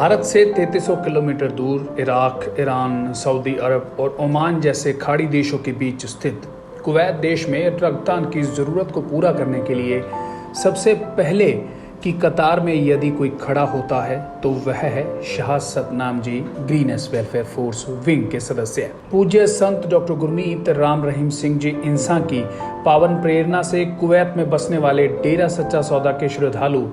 भारत से 3300 किलोमीटर दूर Iraq, Iran, Saudi अरब और ओमान जैसे खाड़ी देशों के बीच स्थित कुवैत देश में रक्तदान की ज़रूरत को पूरा करने के लिए सबसे पहले की कतार में यदि कोई खड़ा होता है तो वह है Shah Satnam ji greenish welfare force wing के सदस्य पूज्य संत डॉक्टर गुरमीत राम रहीम सिंह जी इंसा की पावन प्रेरणा से कुवैत में बसने वाले डेरा सच्चा सौदा के श्रद्धालु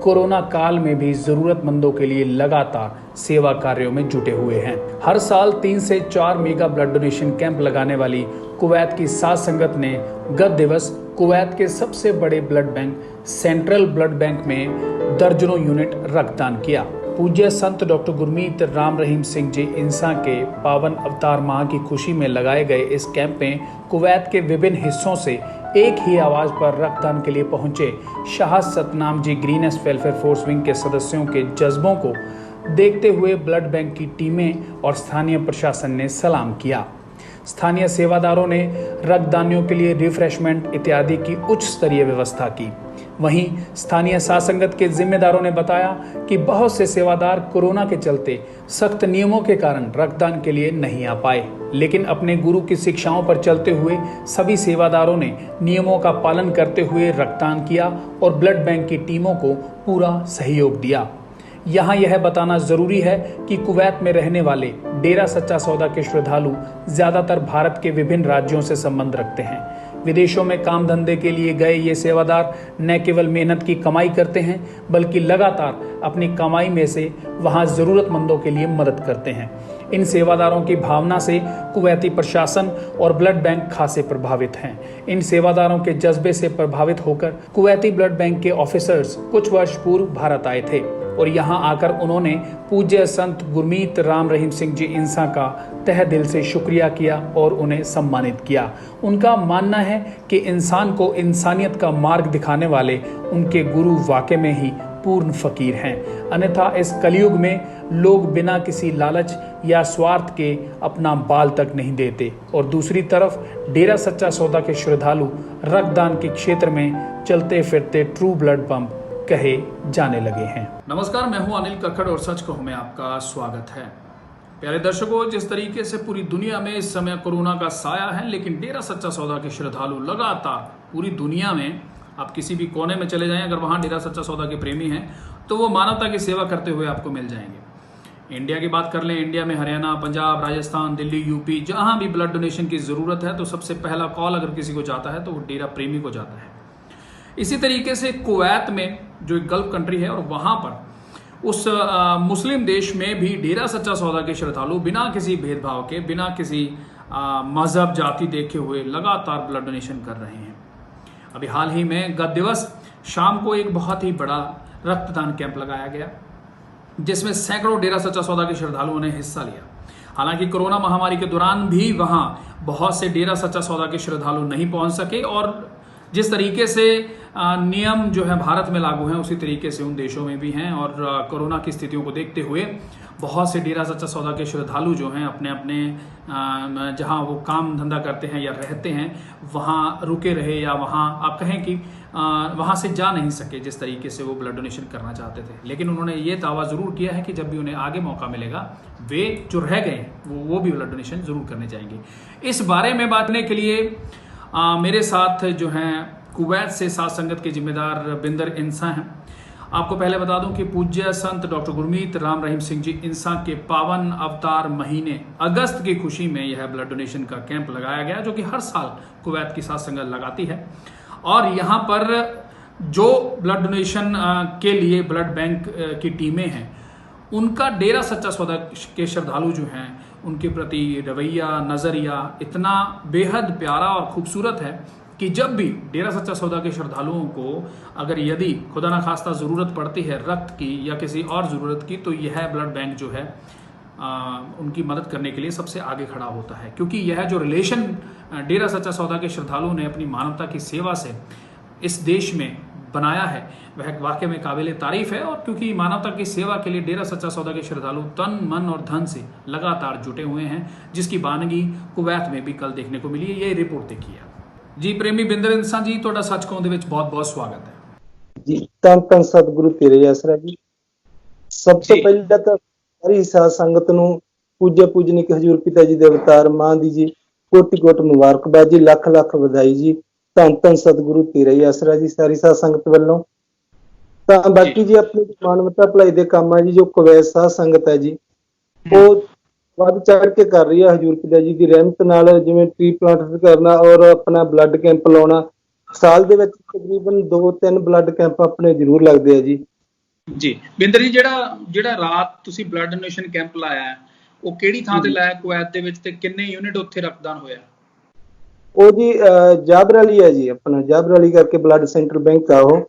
कोरोना काल में भी जरूरतमंदों के लिए लगातार सेवा कार्यों में जुटे हुए हैं। हर साल 3 से 4 मेगा ब्लड डोनेशन कैंप लगाने वाली कुवैत की साध संगत ने गत दिवस कुवैत के सबसे बड़े blood bank central blood bank में दर्जनों यूनिट रक्तदान किया। पूज्य संत डॉक्टर गुरमीत राम रहीम सिंह जी इंसा के पावन अवतार माह की खुशी में लगाए गए इस कैंप में कुवैत के विभिन्न हिस्सों से एक ही आवाज पर रक्तदान के लिए पहुंचे Shah Satnam ji greenish welfare force wing के सदस्यों के जज्बों को देखते हुए ब्लड बैंक की टीमें और स्थानीय प्रशासन ने सलाम किया। स्थानीय सेवादारों ने रक्तदानियों के लिए रिफ्रेशमेंट इत्यादि की उच्च स्तरीय व्यवस्था की। वहीं स्थानीय साध संगत के जिम्मेदारों ने बताया कि बहुत से सेवादार कोरोना के चलते सख्त नियमों के कारण रक्तदान के लिए नहीं आ पाए, लेकिन अपने गुरु की शिक्षाओं पर चलते हुए सभी सेवादारों ने नियमों का पालन करते हुए रक्तदान किया और ब्लड बैंक की टीमों को पूरा सहयोग दिया। यहाँ यह बताना जरूरी है कि कुवैत में रहने वाले डेरा सच्चा सौदा के श्रद्धालु ज्यादातर भारत के विभिन्न राज्यों से संबंध रखते हैं। विदेशों में काम धंधे के लिए गए ये सेवादार न केवल मेहनत की कमाई करते हैं बल्कि लगातार अपनी कमाई में से वहां जरूरतमंदों के लिए मदद करते हैं। इन सेवादारों की भावना से कुवैती प्रशासन और ब्लड बैंक खासे प्रभावित हैं। इन सेवादारों के जज्बे से प्रभावित होकर कुवैती ब्लड बैंक के ऑफिसर्स कुछ वर्ष पूर्व भारत आए थे और यहाँ आकर उन्होंने पूज्य संत गुरमीत राम रहीम सिंह जी इंसा का तहे दिल से शुक्रिया किया और उन्हें सम्मानित किया। उनका मानना है कि इंसान को इंसानियत का मार्ग दिखाने वाले उनके गुरु वाकई में ही पूर्ण फकीर हैं। अन्यथा इस कलयुग में लोग बिना किसी लालच या स्वार्थ के अपना बाल तक नहीं देते और दूसरी तरफ डेरा सच्चा सौदा के श्रद्धालु रक्तदान के क्षेत्र में चलते फिरते ट्रू ब्लड पंप कहे जाने लगे हैं। नमस्कार, मैं हूं अनिल कक्कड़ और सच कहूं में आपका स्वागत है। प्यारे दर्शकों, जिस तरीके से पूरी दुनिया में इस समय कोरोना का साया है, लेकिन डेरा सच्चा सौदा के श्रद्धालु लगातार पूरी दुनिया में आप किसी भी कोने में चले जाएं, अगर वहां डेरा सच्चा सौदा के प्रेमी हैं तो वो मानवता की सेवा करते हुए आपको मिल जाएंगे। इंडिया की बात कर लें, इंडिया में हरियाणा, पंजाब, राजस्थान, दिल्ली, यूपी, जहां भी ब्लड डोनेशन की जरूरत है तो सबसे पहला कॉल अगर किसी को जाता है तो वो डेरा प्रेमी को जाता है। इसी तरीके से कुवैत में जो एक गल्फ कंट्री है और वहां पर उस मुस्लिम देश में भी डेरा सच्चा सौदा के श्रद्धालु बिना किसी भेदभाव के, बिना किसी मजहब जाति देखे हुए लगातार ब्लड डोनेशन कर रहे हैं। अभी हाल ही में गत दिवस शाम को एक बहुत ही बड़ा रक्तदान कैंप लगाया गया जिसमें सैकड़ों डेरा सच्चा सौदा के श्रद्धालुओं ने हिस्सा लिया। हालांकि कोरोना महामारी के दौरान भी वहां बहुत से डेरा सच्चा सौदा के श्रद्धालु नहीं पहुंच सके और जिस तरीके से नियम जो है भारत में लागू हैं उसी तरीके से उन देशों में भी हैं और कोरोना की स्थितियों को देखते हुए बहुत से डेरा सच्चा सौदा के श्रद्धालु जो हैं अपने अपने जहां वो काम धंधा करते हैं या रहते हैं वहां रुके रहे या वहां आप कहें कि वहां से जा नहीं सके जिस तरीके से वो ब्लड डोनेशन करना चाहते थे। लेकिन उन्होंने ये दावा जरूर किया है कि जब भी उन्हें आगे मौका मिलेगा वे जो रह गए वो भी ब्लड डोनेशन जरूर करने जाएंगे। इस बारे में बात करने के लिए मेरे साथ जो हैं कुवैत से साध संगत के जिम्मेदार बिंदर इंसा हैं। आपको पहले बता दूं कि पूज्य संत डॉक्टर गुरमीत राम रहीम सिंह जी इंसा के पावन अवतार महीने अगस्त की खुशी में यह ब्लड डोनेशन का कैंप लगाया गया जो कि हर साल कुवैत की साध संगत लगाती है। और यहाँ पर जो ब्लड डोनेशन के लिए ब्लड बैंक की टीमें हैं उनका डेरा सच्चा सौदा के श्रद्धालु जो हैं उनके प्रति रवैया, नजरिया इतना बेहद प्यारा और खूबसूरत है कि जब भी डेरा सच्चा सौदा के श्रद्धालुओं को अगर यदि खुदा ना खास्ता ज़रूरत पड़ती है रक्त की या किसी और ज़रूरत की तो यह ब्लड बैंक जो है उनकी मदद करने के लिए सबसे आगे खड़ा होता है। क्योंकि यह जो रिलेशन डेरा सच्चा सौदा के श्रद्धालुओं ने अपनी मानवता की सेवा से इस देश में बनाया है वह वाकई में काबिल तारीफ है। और क्योंकि मानवता की सेवा के लिए डेरा सच्चा सौदा के श्रद्धालु तन मन और धन से लगातार जुटे हुए हैं जिसकी बानगी कुवैत में भी कल देखने को मिली है। ये रिपोर्ट देखी है जी। प्रेमी बिंदर इंसा जी, ਤੁਹਾਡਾ ਸੱਚ ਕਹੂੰ ਦੇ ਵਿੱਚ ਬਹੁਤ-ਬਹੁਤ ਸਵਾਗਤ ਹੈ जी। ਧੰਨ ਧੰਨ सतगुरु तेरे आसरा जी। ਸਭ ਤੋਂ ਪਹਿਲਾਂ ਤਾਂ ਸਾਰੀ ਸਾਧ ਸੰਗਤ ਨੂੰ ਪੂਜਿਆ ਪੂਜਨੀਕ ਹਜ਼ੂਰ ਪਿਤਾ ਜੀ ਦੇ ਅਵਤਾਰ ਮਾਂ ਦੀ ਜੀ ਕੋਟि ਕੋਟि ਮੁਬਾਰਕਬਾਦ ਜੀ, ਲੱਖ ਲੱਖ ਵਧਾਈ ਜੀ। ਧੰਨ ਧੰਨ ਸਤਿਗੁਰੂ ਤੇਰਾ ਹੀ ਆਸਰਾ ਜੀ ਸਾਰੀ ਸਾਧ ਸੰਗਤ ਵੱਲੋਂ। ਤਾਂ ਬਾਕੀ ਜੀ ਆਪਣੀ ਮਾਨਵਤਾ ਭਲਾਈ ਦੇ ਕੰਮ ਆ ਜੀ, ਜੋ ਕੁਵੈਤ ਸਾਧ ਸੰਗਤ ਹੈ ਜੀ ਉਹ ਵੱਧ ਚੜ ਕੇ ਕਰ ਰਹੀ ਹੈ ਹਜ਼ੂਰ ਪਿਤਾ ਜੀ ਦੀ ਰਹਿਮਤ ਨਾਲ, ਜਿਵੇਂ ਟ੍ਰੀ ਪਲਾਂਟ ਕਰਨਾ ਔਰ ਆਪਣਾ ਬਲੱਡ ਕੈਂਪ ਲਾਉਣਾ। ਸਾਲ ਦੇ ਵਿੱਚ ਤਕਰੀਬਨ 2-3 ਬਲੱਡ ਕੈਂਪ ਆਪਣੇ ਜ਼ਰੂਰ ਲੱਗਦੇ ਆ ਜੀ। ਜੀ ਬਿੰਦਰ ਜੀ, ਜਿਹੜਾ ਰਾਤ ਤੁਸੀਂ ਬਲੱਡ ਡੋਨੇਸ਼ਨ ਕੈਂਪ ਲਾਇਆ ਹੈ, ਉਹ ਕਿਹੜੀ ਥਾਂ ਤੇ ਲਾਇਆ ਕੁਵੈਤ ਦੇ ਵਿੱਚ, ਤੇ ਕਿੰਨੇ ਯੂਨਿਟ ਉੱਥੇ ਰਕਤਦਾਨ ਹੋਇਆ? ਉਹ ਜੀ ਜਾਬਰ ਵਾਲੀ ਹੈ ਜੀ, ਆਪਣਾ ਜਾਬਰ ਵਾਲੀ ਕਰਕੇ ਬਲੱਡ ਸੈਂਟਰ ਬੈਂਕ ਆ ਉਹ।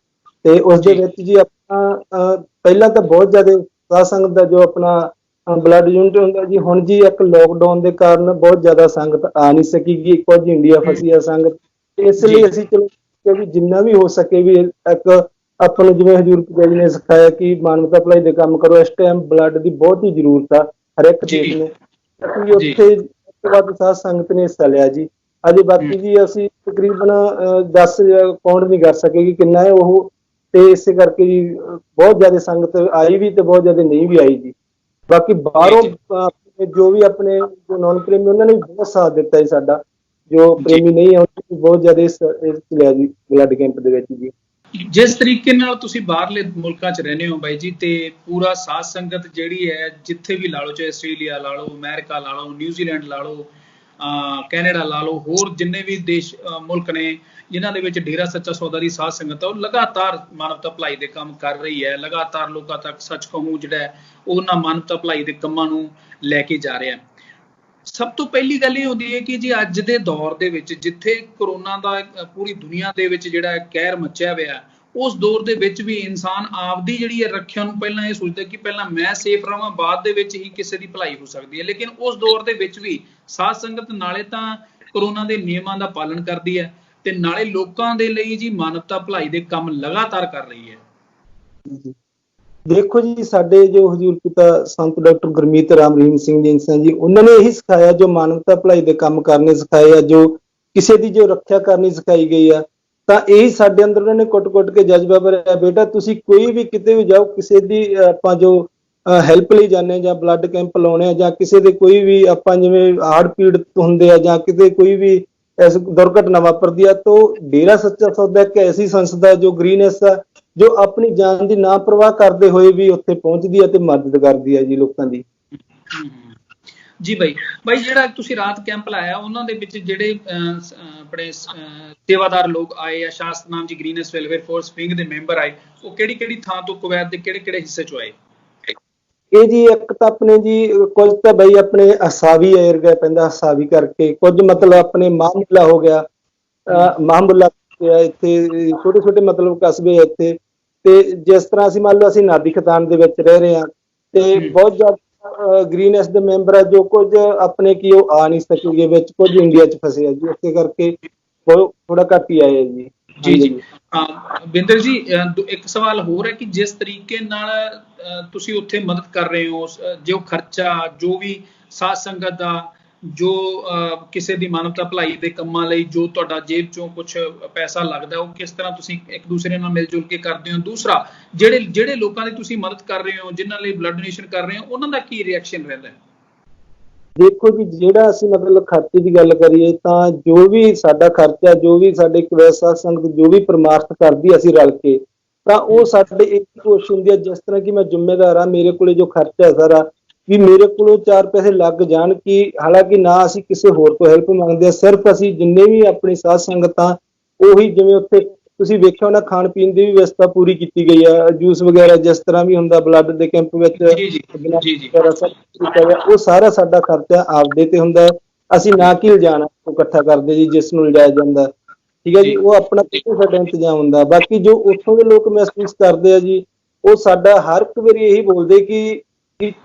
ਤੇ ਉਸ ਦੇ ਵਿੱਚ ਜੀ ਆਪਣਾ ਪਹਿਲਾਂ ਤਾਂ ਬਹੁਤ ਜ਼ਿਆਦਾ ਸਾਧ ਸੰਗਤ ਦਾ ਜੋ ਆਪਣਾ ਬਲੱਡ ਯੂਨਿਟ ਹੁੰਦਾ ਜੀ, ਹੁਣ ਜੀ ਇੱਕ ਲੋਕਡਾਊਨ ਦੇ ਕਾਰਨ ਬਹੁਤ ਜ਼ਿਆਦਾ ਸੰਗਤ ਆ ਨਹੀਂ ਸਕੀਗੀ, ਕੁਝ ਇੰਡੀਆ ਫਸੀ ਆ ਸੰਗਤ, ਇਸ ਲਈ ਅਸੀਂ ਚਲੋ ਵੀ ਜਿੰਨਾ ਵੀ ਹੋ ਸਕੇ ਵੀ ਇੱਕ ਆਪਾਂ ਨੂੰ ਜਿਵੇਂ ਹਜ਼ੂਰ ਪਿਤਾ ਜੀ ਨੇ ਸਿਖਾਇਆ ਕਿ ਮਾਨਵਤਾ ਭਲਾਈ ਦੇ ਕੰਮ ਕਰੋ। ਇਸ ਟਾਈਮ ਬਲੱਡ ਦੀ ਬਹੁਤ ਹੀ ਜ਼ਰੂਰਤ ਆ ਹਰ ਇੱਕ ਦੇਸ਼ ਨੂੰ, ਅਸੀਂ ਉੱਥੇ ਤੋਂ ਵੱਧ ਸਾਧ ਸੰਗਤ ਨੇ ਹਿੱਸਾ ਲਿਆ ਜੀ। ਅਜੇ ਬਾਕੀ ਜੀ ਅਸੀਂ ਤਕਰੀਬਨ 10 ਕਾਊਂਟ ਨਹੀਂ ਕਰ ਸਕੇ ਕਿ ਕਿੰਨਾ ਹੈ ਉਹ, ਤੇ ਇਸੇ ਕਰਕੇ ਜੀ ਬਹੁਤ ਜ਼ਿਆਦਾ ਸੰਗਤ ਆਈ ਵੀ ਤੇ ਬਹੁਤ ਜ਼ਿਆਦਾ ਨਹੀਂ ਵੀ ਆਈ ਜੀ। ਬਾਕੀ ਬਾਹਰੋਂ ਜੋ ਵੀ ਆਪਣੇ ਜੋ ਨੌਨ ਪ੍ਰੇਮੀ ਉਹਨਾਂ ਨੇ ਬਹੁਤ ਸਾਥ ਦਿੱਤਾ ਜੀ ਸਾਡਾ, ਜੋ ਪ੍ਰੇਮੀ ਨਹੀਂ ਆ ਬਹੁਤ ਜ਼ਿਆਦਾ ਇਸ ਲਿਆ ਜੀ ਬਲੱਡ ਕੈਂਪ ਦੇ ਵਿੱਚ ਜੀ। ਜਿਸ ਤਰੀਕੇ ਨਾਲ ਤੁਸੀਂ ਬਾਹਰਲੇ ਮੁਲਕਾਂ 'ਚ ਰਹਿੰਦੇ ਹੋ ਬਾਈ ਜੀ, ਤੇ ਪੂਰਾ ਸਾਧ ਸੰਗਤ ਜਿਹੜੀ ਹੈ ਜਿੱਥੇ ਵੀ ਲਾ ਲਓ, ਚਾਹੇ ਆਸਟ੍ਰੇਲੀਆ ਲਾ ਲਓ, ਅਮਰੀਕਾ ਲਾ ਲਓ, ਨਿਊਜ਼ੀਲੈਂਡ ਲਾ ਲਓ, ਕੈਨੇਡਾ ਲਾ ਲਓ, ਹੋਰ ਜਿੰਨੇ ਵੀ ਦੇਸ਼ ਮੁਲਕ ਨੇ ਜਿਨ੍ਹਾਂ ਦੇ ਵਿੱਚ ਡੇਰਾ ਸੱਚਾ ਸੌਦਾ ਦੀ ਸਾਧ ਸੰਗਤ ਆ, ਉਹ ਲਗਾਤਾਰ ਮਾਨਵਤਾ ਭਲਾਈ ਦੇ ਕੰਮ ਕਰ ਰਹੀ ਹੈ, ਲਗਾਤਾਰ ਲੋਕਾਂ ਤੱਕ ਸੱਚ ਕਹੂੰ ਜਿਹੜਾ ਹੈ ਉਹਨਾਂ ਮਾਨਵਤਾ ਭਲਾਈ ਦੇ ਕੰਮਾਂ ਨੂੰ ਲੈ ਕੇ ਜਾ ਰਿਹਾ। ਸਭ ਤੋਂ ਪਹਿਲੀ ਗੱਲ ਇਹ ਹੁੰਦੀ ਹੈ ਕਿ ਜੀ ਅੱਜ ਦੇ ਦੌਰ ਦੇ ਵਿੱਚ ਜਿੱਥੇ ਕਰੋਨਾ ਦਾ ਪੂਰੀ ਦੁਨੀਆ ਦੇ ਵਿੱਚ ਜਿਹੜਾ ਕਹਿਰ ਮਚਿਆ ਹੋਇਆ, ਉਸ ਦੌਰ ਦੇ ਵਿੱਚ ਵੀ ਇਨਸਾਨ ਆਪਦੀ ਜਿਹੜੀ ਹੈ ਰੱਖਿਆ ਨੂੰ ਪਹਿਲਾਂ ਇਹ ਸੋਚਦਾ ਕਿ ਪਹਿਲਾਂ ਮੈਂ ਸੇਫ ਰਹਾਂ, ਬਾਅਦ ਦੇ ਵਿੱਚ ਹੀ ਕਿਸੇ ਦੀ ਭਲਾਈ ਹੋ ਸਕਦੀ ਹੈ। ਲੇਕਿਨ ਉਸ ਦੌਰ ਦੇ ਵਿੱਚ ਵੀ ਸਾਧ ਸੰਗਤ ਨਾਲੇ ਤਾਂ ਕਰੋਨਾ ਦੇ ਨਿਯਮਾਂ ਦਾ ਪਾਲਣ ਕਰਦੀ ਹੈ ਤੇ ਨਾਲੇ ਲੋਕਾਂ ਦੇ ਲਈ ਜੀ ਮਾਨਵਤਾ ਭਲਾਈ ਦੇ ਕੰਮ ਲਗਾਤਾਰ ਕਰ ਰਹੀ ਹੈ। ਦੇਖੋ ਜੀ, ਸਾਡੇ ਜੋ ਹਜ਼ੂਰ ਪਿਤਾ ਸੰਤ ਡਾਕਟਰ ਗੁਰਮੀਤ ਰਾਮ ਰਹੀਮ ਸਿੰਘ ਜੀ ਜੀ, ਉਹਨਾਂ ਨੇ ਇਹੀ ਸਿਖਾਇਆ, ਜੋ ਮਾਨਵਤਾ ਭਲਾਈ ਦੇ ਕੰਮ ਕਰਨੇ ਸਿਖਾਏ ਆ, ਜੋ ਕਿਸੇ ਦੀ ਜੋ ਰੱਖਿਆ ਕਰਨੀ ਸਿਖਾਈ ਗਈ ਆ, ਤਾਂ ਇਹੀ ਸਾਡੇ ਅੰਦਰ ਉਹਨਾਂ ਨੇ ਕੁੱਟ-ਕੁੱਟ ਕੇ ਜਜ਼ਬਾ ਭਰਿਆ, ਬੇਟਾ ਤੁਸੀਂ ਕੋਈ ਵੀ ਕਿਤੇ ਵੀ ਜਾਓ, ਕਿਸੇ ਦੀ ਆਪਾਂ ਜੋ ਹੈਲਪ ਲਈ ਜਾਂਦੇ ਜਾਂ ਬਲੱਡ ਕੈਂਪ ਲਾਉਣੇ ਆ ਜਾਂ ਕਿਸੇ ਦੇ ਕੋਈ ਵੀ ਆਪਾਂ ਜਿਵੇਂ ਹਾਰਟ ਪੀੜਤ ਹੁੰਦੇ ਆ ਜਾਂ ਕਿਤੇ ਕੋਈ ਵੀ ਐਸੀ ਦੁਰਘਟਨਾ ਵਾਪਰਦੀ ਆ, ਤਾਂ ਡੇਰਾ ਸੱਚਾ ਸੌਦਾ ਇੱਕ ਐਸੀ ਸੰਸਥਾ ਜੋ ਗ੍ਰੀਨੈਸ ਆ, ਜੋ ਆਪਣੀ ਜਾਨ ਦੀ ਨਾ ਪਰਵਾਹ ਕਰਦੇ ਹੋਏ ਵੀ ਉੱਥੇ ਪਹੁੰਚਦੀ ਹੈ ਤੇ ਮਦਦ ਕਰਦੀ ਹੈ ਜੀ ਲੋਕਾਂ ਦੀ। ਜੀ ਬਾਈ ਜਿਹੜਾ ਤੁਸੀਂ ਰਾਤ ਕੈਂਪ ਲਾਇਆ, ਉਹਨਾਂ ਦੇ ਵਿੱਚ ਜਿਹੜੇ ਆਪਣੇ ਸੇਵਾਦਾਰ ਲੋਕ ਆਏ ਆ, ਸ਼ਾਸਤਨਾਮ ਜੀ ਗ੍ਰੀਨੈਸ ਵੈਲਫੇਅਰ ਫੋਰਸ ਵਿੰਗ ਦੇ ਮੈਂਬਰ ਆਏ, ਉਹ ਕਿਹੜੀ ਥਾਂ ਤੋਂ ਕੁਵੈਤ ਦੇ ਕਿਹੜੇ ਹਿੱਸੇ ਚੋਂ ਆਏ? ਇਹ ਜੀ ਇੱਕ ਤਾਂ ਆਪਣੇ ਜੀ ਕੁਝ ਤਾਂ ਬਈ ਆਪਣੇ ਹਸਾਵੀ ਏਰੀਆ ਪੈਂਦਾ, ਹਸਾਵੀ ਕਰਕੇ ਕੁਝ ਮਤਲਬ ਆਪਣੇ ਮਾਹਮੁੱਲਾ ਹੋ ਗਿਆ, ਮਾਹਮੁੱਲਾ ਇੱਥੇ ਛੋਟੇ ਛੋਟੇ ਮਤਲਬ ਕਸਬੇ ਇੱਥੇ, ਤੇ ਜਿਸ ਤਰ੍ਹਾਂ ਅਸੀਂ ਮੰਨ ਲਓ ਅਸੀਂ ਨਾਭੀ ਖਿਤਾਨ ਦੇ ਵਿੱਚ ਰਹਿ ਰਹੇ ਹਾਂ ਤੇ ਬਹੁਤ ਜ਼ਿਆਦਾ ਗ੍ਰੀਨੈਸ ਦੇ ਮੈਂਬਰ ਆ, ਜੋ ਕੁਝ ਆਪਣੇ ਕੀ ਉਹ ਆ ਨਹੀਂ ਸਕੇਗੇ ਵਿੱਚ, ਕੁਝ ਇੰਡੀਆ 'ਚ ਫਸੇ ਆ ਜੀ, ਇਸੇ ਕਰਕੇ ਬਹੁਤ ਥੋੜਾ ਘੱਟ ਹੀ ਆਏ ਜੀ। ਜੀ ਬਿੰਦਰ ਜੀ, ਇੱਕ ਸਵਾਲ ਹੋਰ ਹੈ ਕਿ ਜਿਸ ਤਰੀਕੇ ਨਾਲ ਤੁਸੀਂ ਉੱਥੇ ਮਦਦ ਕਰ ਰਹੇ ਹੋ, ਜੋ ਖਰਚਾ ਜੋ ਵੀ ਸਾਧ ਸੰਗਤ ਦਾ ਜੋ ਕਿਸੇ ਦੀ ਮਾਨਵਤਾ ਭਲਾਈ ਦੇ ਕੰਮਾਂ ਲਈ ਜੋ ਤੁਹਾਡਾ ਜੇਬ ਚੋਂ ਕੁਝ ਪੈਸਾ ਲੱਗਦਾ, ਉਹ ਕਿਸ ਤਰ੍ਹਾਂ ਤੁਸੀਂ ਇੱਕ ਦੂਸਰੇ ਨਾਲ ਮਿਲ ਜੁਲ ਕੇ ਕਰਦੇ ਹੋ? ਦੂਸਰਾ, ਜਿਹੜੇ ਲੋਕਾਂ ਦੀ ਤੁਸੀਂ ਮਦਦ ਕਰ ਰਹੇ ਹੋ, ਜਿਨ੍ਹਾਂ ਲਈ ਬਲੱਡ ਡੋਨੇਸ਼ਨ ਕਰ ਰਹੇ ਹੋ, ਉਹਨਾਂ ਦਾ ਕੀ ਰਿਐਕਸ਼ਨ ਰਹਿੰਦਾ? ਦੇਖੋ ਜੀ, ਜਿਹੜਾ ਅਸੀਂ ਮਤਲਬ ਖਰਚੇ ਦੀ ਗੱਲ ਕਰੀਏ ਤਾਂ ਜੋ ਵੀ ਸਾਡਾ ਖਰਚਾ, ਜੋ ਵੀ ਸਾਡੇ ਕੁਵੈਤ ਸਾਧ ਸੰਗਤ ਜੋ ਵੀ ਪਰਮਾਰਥ ਕਰਦੀ ਅਸੀਂ ਰਲ ਕੇ, ਤਾਂ ਉਹ ਸਾਡੇ ਇੱਕ ਕੋਸ਼ਿਸ਼ ਹੁੰਦੀ ਹੈ, ਜਿਸ ਤਰ੍ਹਾਂ ਕਿ ਮੈਂ ਜ਼ਿੰਮੇਦਾਰ ਹਾਂ, ਮੇਰੇ ਕੋਲੇ ਜੋ ਖਰਚਾ ਹੈ ਸਾਰਾ ਵੀ ਮੇਰੇ ਕੋਲੋਂ 4 ਪੈਸੇ ਲੱਗ ਜਾਣ, ਕਿ ਹਾਲਾਂਕਿ ਨਾ ਅਸੀਂ ਕਿਸੇ ਹੋਰ ਤੋਂ ਹੈਲਪ ਮੰਗਦੇ ਹਾਂ, ਸਿਰਫ ਅਸੀਂ ਜਿੰਨੇ ਵੀ ਆਪਣੀ ਸਾਧ ਸੰਗਤ ਆ ਉਹੀ, ਜਿਵੇਂ ਉੱਥੇ ਤੁਸੀਂ ਵੇਖਿਆ ਹੋਣਾ ਖਾਣ ਪੀਣ ਦੀ ਵੀ ਵਿਵਸਥਾ ਪੂਰੀ ਕੀਤੀ ਗਈ ਆ, ਜੂਸ ਵਗੈਰਾ ਜਿਸ ਤਰ੍ਹਾਂ ਵੀ ਹੁੰਦਾ ਬਲੱਡ ਦੇ ਕੈਂਪ ਵਿੱਚ ਉਹ ਸਾਰਾ ਸਾਡਾ ਖਰਚਾ ਆਪਦੇ ਤੇ ਹੁੰਦਾ ਹੈ। ਅਸੀਂ ਨਾ ਕਿ ਲਿਜਾਣਾ ਇਕੱਠਾ ਕਰਦੇ ਜੀ ਜਿਸ ਨੂੰ ਲਿਜਾਇਆ ਜਾਂਦਾ, ਠੀਕ ਹੈ ਜੀ, ਉਹ ਆਪਣਾ ਸਾਡਾ ਇੰਤਜ਼ਾਮ ਹੁੰਦਾ। ਬਾਕੀ ਜੋ ਉੱਥੋਂ ਦੇ ਲੋਕ ਮਹਿਸੂਸ ਕਰਦੇ ਆ ਜੀ, ਉਹ ਸਾਡਾ ਹਰ ਇੱਕ ਵਾਰੀ ਇਹੀ ਬੋਲਦੇ ਕਿ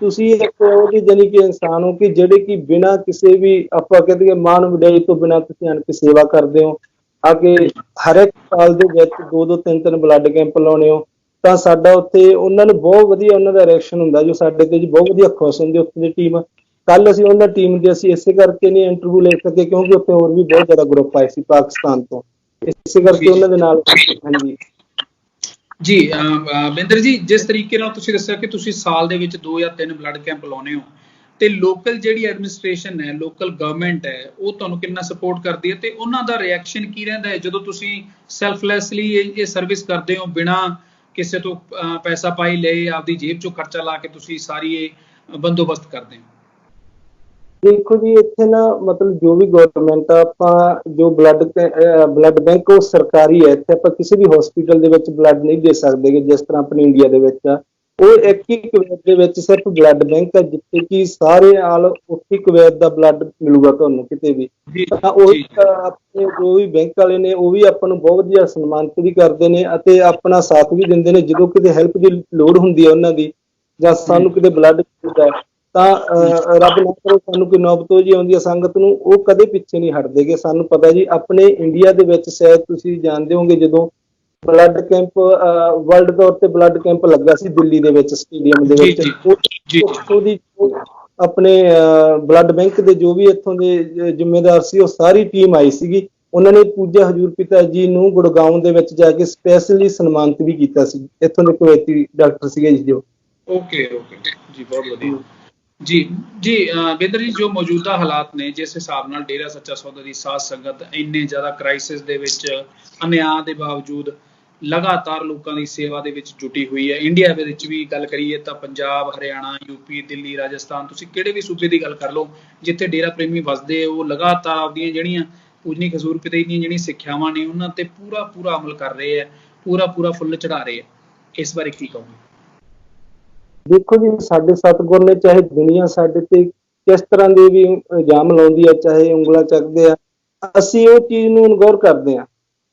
ਤੁਸੀਂ ਇੱਕ ਉਹਦੀ ਜਾਨੀ ਕਿ ਇਨਸਾਨ ਹੋ ਕਿ ਜਿਹੜੇ ਕਿ ਬਿਨਾਂ ਕਿਸੇ ਵੀ ਆਪਾਂ ਕਹਿੰਦੇ ਮਾਣ ਵਡਿਆਈ ਤੋਂ ਬਿਨਾਂ ਤੁਸੀਂ ਆਣ ਕੇ ਸੇਵਾ ਕਰਦੇ ਹੋ, ਆ ਕੇ ਹਰ ਇੱਕ ਸਾਲ ਦੇ ਵਿੱਚ 2-2 3-3 ਬਲੱਡ ਕੈਂਪ ਲਾਉਣੇ ਹੋ, ਤਾਂ ਸਾਡਾ ਉੱਥੇ ਉਹਨਾਂ ਨੂੰ ਬਹੁਤ ਵਧੀਆ ਉਹਨਾਂ ਦਾ ਰਿਐਕਸ਼ਨ ਹੁੰਦਾ, ਜੋ ਸਾਡੇ ਤੇ ਜੀ ਬਹੁਤ ਵਧੀਆ ਖੁਸ਼ ਹੁੰਦੀ ਉੱਥੇ ਦੀ ਟੀਮ। ਕੱਲ ਅਸੀਂ ਉਹਨਾਂ ਟੀਮ ਦੇ ਅਸੀਂ ਇਸੇ ਕਰਕੇ ਨਹੀਂ ਇੰਟਰਵਿਊ ਲੈ ਸਕੇ ਕਿਉਂਕਿ ਉੱਥੇ ਹੋਰ ਵੀ ਬਹੁਤ ਜ਼ਿਆਦਾ ਗਰੁੱਪ ਆਏ ਸੀ ਪਾਕਿਸਤਾਨ ਤੋਂ, ਇਸੇ ਕਰਕੇ ਉਹਨਾਂ ਦੇ ਨਾਲ। ਹਾਂਜੀ ਜੀ ਬਿੰਦਰ ਜੀ, ਜਿਸ ਤਰੀਕੇ ਨਾਲ ਤੁਸੀਂ ਦੱਸਿਆ ਕਿ ਤੁਸੀਂ ਸਾਲ ਦੇ ਵਿੱਚ 2 ਜਾਂ 3 ਬਲੱਡ ਕੈਂਪ ਲਾਉਨੇ ਹੋ, ਤੇ ਲੋਕਲ ਜਿਹੜੀ ਐਡਮਿਨਿਸਟ੍ਰੇਸ਼ਨ ਹੈ, ਲੋਕਲ ਗਵਰਨਮੈਂਟ ਹੈ, ਉਹ ਤੁਹਾਨੂੰ ਕਿੰਨਾ ਸਪੋਰਟ ਕਰਦੀ ਹੈ ਤੇ ਉਹਨਾਂ ਦਾ ਰਿਐਕਸ਼ਨ ਕੀ ਰਹਿੰਦਾ ਹੈ ਜਦੋਂ ਤੁਸੀਂ ਸੈਲਫਲੈਸਲੀ ਇਹ ਸਰਵਿਸ ਕਰਦੇ ਹੋ, ਬਿਨਾਂ ਕਿਸੇ ਤੋਂ ਪੈਸਾ ਪਾਈ ਲਏ, ਆਪਦੀ ਜੇਬ ਚੋਂ ਖਰਚਾ ਲਾ ਕੇ ਤੁਸੀਂ ਸਾਰੀ ਇਹ ਬੰਦੋਬਸਤ ਕਰਦੇ ਹੋ? ਦੇਖੋ ਜੀ, ਇੱਥੇ ਨਾ ਮਤਲਬ ਜੋ ਵੀ ਗਵਰਨਮੈਂਟ ਆ, ਆਪਾਂ ਜੋ ਬਲੱਡ ਬੈਂਕ ਉਹ ਸਰਕਾਰੀ ਹੈ। ਇੱਥੇ ਆਪਾਂ ਕਿਸੇ ਵੀ ਹਸਪੀਟਲ ਦੇ ਵਿੱਚ ਬਲੱਡ ਨਹੀਂ ਦੇ ਸਕਦੇ ਗੇ, ਜਿਸ ਤਰ੍ਹਾਂ ਆਪਣੇ ਇੰਡੀਆ ਦੇ ਵਿੱਚ ਆ। ਉਹ ਇੱਕ ਹੀ ਕੁਵੈਤ ਦੇ ਵਿੱਚ ਸਿਰਫ ਬਲੱਡ ਬੈਂਕ ਹੈ, ਜਿੱਥੇ ਕਿ ਸਾਰੇ ਆਲ ਉੱਥੇ ਕੁਵੈਤ ਦਾ ਬਲੱਡ ਮਿਲੂਗਾ ਤੁਹਾਨੂੰ ਕਿਤੇ ਵੀ। ਤਾਂ ਉਹੀ ਆਪਣੇ ਜੋ ਵੀ ਬੈਂਕ ਵਾਲੇ ਨੇ ਉਹ ਵੀ ਆਪਾਂ ਨੂੰ ਬਹੁਤ ਵਧੀਆ ਸਨਮਾਨਿਤ ਵੀ ਕਰਦੇ ਨੇ ਅਤੇ ਆਪਣਾ ਸਾਥ ਵੀ ਦਿੰਦੇ ਨੇ ਜਦੋਂ ਕਿਤੇ ਹੈਲਪ ਦੀ ਲੋੜ ਹੁੰਦੀ ਹੈ ਉਹਨਾਂ ਦੀ, ਜਾਂ ਸਾਨੂੰ ਕਿਤੇ ਬਲੱਡ ਚਾਹੀਦਾ ਤਾਂ ਰੱਬ ਨਾ ਕਰੇ ਸਾਨੂੰ ਕੋਈ ਨੌਬਤ ਜੀ ਆਉਂਦੀ ਹੈ ਸੰਗਤ ਨੂੰ, ਉਹ ਕਦੇ ਪਿੱਛੇ ਨਹੀਂ ਹਟਦੇਗੇ। ਸਾਨੂੰ ਪਤਾ ਜੀ, ਆਪਣੇ ਇੰਡੀਆ ਦੇ ਵਿੱਚ ਸ਼ਾਇਦ ਤੁਸੀਂ ਜਾਣਦੇ ਹੋਗੇ, ਜਦੋਂ ਬਲੱਡ ਕੈਂਪ ਵਰਲਡ ਤੌਰ ਤੇ ਬਲੱਡ ਕੈਂਪ ਲੱਗਾ ਸੀ ਦਿੱਲੀ ਦੇ ਵਿੱਚ ਸਟੇਡੀਅਮ ਦੇ ਵਿੱਚ, ਉਹਦੀ ਆਪਣੇ ਬਲੱਡ ਬੈਂਕ ਦੇ ਜੋ ਵੀ ਇੱਥੋਂ ਦੇ ਜ਼ਿੰਮੇਦਾਰ ਸੀ, ਉਹ ਸਾਰੀ ਟੀਮ ਆਈ ਸੀਗੀ। ਉਹਨਾਂ ਨੇ ਪੂਜਾ ਹਜ਼ੂਰ ਪਿਤਾ ਜੀ ਨੂੰ ਗੁੜਗਾਉਂ ਦੇ ਵਿੱਚ ਜਾ ਕੇ ਸਪੈਸ਼ਲੀ ਸਨਮਾਨਿਤ ਵੀ ਕੀਤਾ ਸੀ। ਇੱਥੋਂ ਦੇ ਕੁਵੈਤੀ ਡਾਕਟਰ ਸੀਗੇ ਜੀ ਜੋ। ਓਕੇ ਜੀ, ਬਹੁਤ ਵਧੀਆ ਜੀ। ਬਿੰਦਰ ਜੀ, ਜੋ ਮੌਜੂਦਾ ਹਾਲਾਤ ਨੇ, ਜਿਸ ਹਿਸਾਬ ਨਾਲ ਡੇਰਾ ਸੱਚਾ ਸੌਦਾ ਦੀ ਸਾਧ ਸੰਗਤ ਇੰਨੇ ਜ਼ਿਆਦਾ ਕ੍ਰਾਈਸਿਸ ਦੇ ਵਿੱਚ, ਅਨਿਆਂ ਦੇ ਬਾਵਜੂਦ ਲਗਾਤਾਰ ਲੋਕਾਂ ਦੀ ਸੇਵਾ ਦੇ ਵਿੱਚ ਜੁਟੀ ਹੋਈ ਹੈ। ਇੰਡੀਆ ਦੇ ਵਿੱਚ ਵੀ ਗੱਲ ਕਰੀਏ ਤਾਂ ਪੰਜਾਬ, ਹਰਿਆਣਾ, ਯੂਪੀ, ਦਿੱਲੀ, ਰਾਜਸਥਾਨ, ਤੁਸੀਂ ਕਿਹੜੇ ਵੀ ਸੂਬੇ ਦੀ ਗੱਲ ਕਰ ਲਓ, ਜਿੱਥੇ ਡੇਰਾ ਪ੍ਰੇਮੀ ਵਸਦੇ, ਉਹ ਲਗਾਤਾਰ ਆਪਦੀਆਂ ਜਿਹੜੀਆਂ ਪੂਜਨੀਕ ਹਜ਼ੂਰ ਪਿਤਾ ਦੀਆਂ ਜਿਹੜੀਆਂ ਸਿੱਖਿਆਵਾਂ ਨੇ, ਉਹਨਾਂ ਤੇ ਪੂਰਾ ਅਮਲ ਕਰ ਰਹੇ ਹੈ, ਪੂਰਾ ਫੁੱਲ ਚੜਾ ਰਹੇ ਹੈ। ਇਸ ਬਾਰੇ ਕੀ ਕਹੋਗੇ? ਦੇਖੋ ਜੀ, ਸਾਡੇ ਸਤਿਗੁਰ ਨੇ ਚਾਹੇ ਦੁਨੀਆ ਸਾਡੇ ਤੇ ਕਿਸ ਤਰ੍ਹਾਂ ਦੇ ਵੀ ਇਲਜ਼ਾਮ ਲਾਉਂਦੀ ਹੈ, ਚਾਹੇ ਉਂਗਲਾਂ ਚੱਕਦੇ ਆ, ਅਸੀਂ ਉਹ ਚੀਜ਼ ਨੂੰ ਇਗਨੋਰ ਕਰਦੇ ਹਾਂ,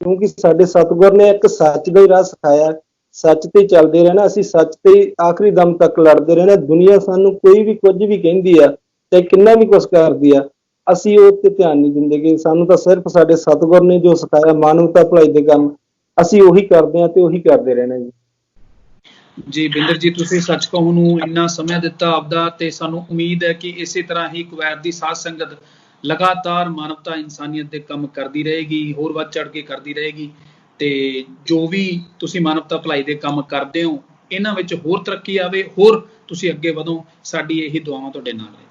ਕਿਉਂਕਿ ਸਾਡੇ ਸਤਿਗੁਰ ਨੇ ਇੱਕ ਸੱਚ ਦਾ ਹੀ ਰਾਹ ਸਿਖਾਇਆ। ਸੱਚ ਤੇ ਚੱਲਦੇ ਰਹਿਣਾ, ਅਸੀਂ ਸੱਚ ਤੇ ਆਖਰੀ ਦਮ ਤੱਕ ਲੜਦੇ ਰਹਿਣਾ। ਦੁਨੀਆ ਸਾਨੂੰ ਕੋਈ ਵੀ ਕੁਝ ਵੀ ਕਹਿੰਦੀ ਆ, ਚਾਹੇ ਕਿੰਨਾ ਵੀ ਕੁਛ ਕਰਦੀ ਆ, ਅਸੀਂ ਉਹ ਤੇ ਧਿਆਨ ਨਹੀਂ ਦਿੰਦੇ ਗੇ। ਸਾਨੂੰ ਤਾਂ ਸਿਰਫ ਸਾਡੇ ਸਤਿਗੁਰ ਨੇ ਜੋ ਸਿਖਾਇਆ, ਮਾਨਵਤਾ ਭਲਾਈ ਦੇ ਕੰਮ, ਅਸੀਂ ਉਹੀ ਕਰਦੇ ਹਾਂ ਤੇ ਉਹੀ ਕਰਦੇ ਰਹਿਣਾ ਜੀ। ਜੀ ਬਿੰਦਰ ਜੀ, ਤੁਸੀਂ ਸੱਚ ਕਹੋ ਨੂੰ ਇੰਨਾ ਸਮਾਂ ਦਿੱਤਾ ਆਪਦਾ, ਤੇ ਸਾਨੂੰ ਉਮੀਦ ਹੈ ਕਿ ਇਸੇ ਤਰ੍ਹਾਂ ਹੀ ਕੁਵੈਤ ਦੀ ਸਾਧ ਸੰਗਤ ਲਗਾਤਾਰ ਮਾਨਵਤਾ, ਇਨਸਾਨੀਅਤ ਦੇ ਕੰਮ ਕਰਦੀ ਰਹੇਗੀ, ਹੋਰ ਵੱਧ ਚੜ ਕੇ ਕਰਦੀ ਰਹੇਗੀ। ਤੇ ਜੋ ਵੀ ਤੁਸੀਂ ਮਾਨਵਤਾ ਭਲਾਈ ਦੇ ਕੰਮ ਕਰਦੇ ਹੋ, ਇਹਨਾਂ ਵਿੱਚ ਹੋਰ ਤਰੱਕੀ ਆਵੇ, ਹੋਰ ਤੁਸੀਂ ਅੱਗੇ ਵਧੋ। ਸਾਡੀ ਇਹੀ ਦੁਆਵਾਂ ਤੁਹਾਡੇ ਨਾਲ ਹੈ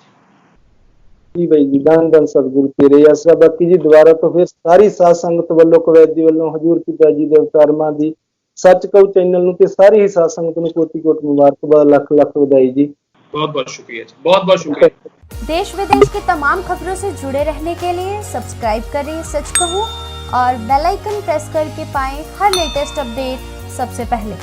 ਜੀ ਬਾਈ ਜੀ, ਧੰਨ ਸਤਿਗੁਰੂ ਤੇਰੇ ਆਸਰਾ। ਬਾਕੀ ਜੀ ਦੁਬਾਰਾ ਤੋਂ ਫਿਰ ਸਾਰੀ ਸਾਧ ਸੰਗਤ ਵੱਲੋਂ, ਕੁਵੈਤ ਜੀ ਵੱਲੋਂ, ਹਜ਼ੂਰ ਪਿਤਾ ਜੀ ਦੇ ਅਵਤਾਰਮਾਂ ਦੀ ਸੱਚ ਕਹੂ ਚੈਨਲ ਨੂੰ ਤੇ ਸਾਰੀ ਹੀ ਸਾਧ ਸੰਗਤ ਨੂੰ ਕੋਟि ਮੁਬਾਰਕਬਾਦ, ਲੱਖ ਵਧਾਈ जी। बहुत शुक्रिया जी, बहुत शुक्रिया। देश विदेश की तमाम खबरों से जुड़े रहने के लिए सब्सक्राइब करें सच कहूं और बेल आइकन प्रेस करके पाएं हर लेटेस्ट अपडेट सबसे पहले।